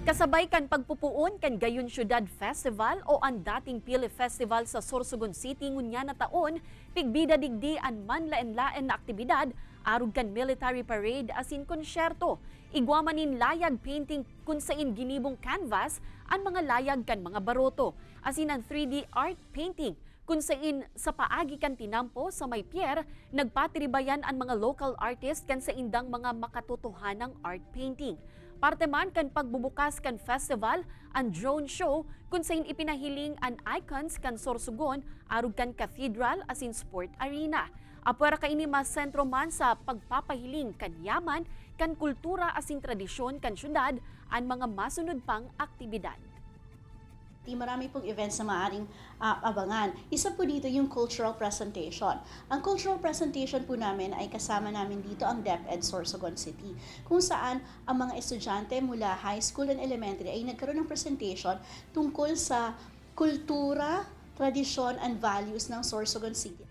Kasabay kan pagpupuon kan Gayon Syudad Festival o ang dating Pili Festival sa Sorsogon City ngunya na taon, pigbida digdi ang manlaen-laen na aktibidad, arug kan military parade asin konsyerto. Igwamanin layag painting kung sain ginibong canvas ang mga layag kan mga baroto, asin ang 3D art painting kung sain sa paagi kan tinampo sa may pier, nagpatiribayan ang mga local artist kan sa indang mga makatotohanang art painting. Parte man kan pagbubukas kan festival, ang drone show kung sain ipinahiling ang icons kan Sorsogon arug kan cathedral asin sport arena. Apwera kaini mas sentro man sa pagpapahiling kan yaman, kan kultura asin tradisyon kan syudad ang mga masunod pang aktibidad. Marami pong events na maaaring abangan. Isa po dito yung cultural presentation. Ang cultural presentation po namin ay kasama namin dito ang DepEd Sorsogon City, kung saan ang mga estudyante mula high school and elementary ay nagkaroon ng presentation tungkol sa kultura, tradisyon, and values ng Sorsogon City.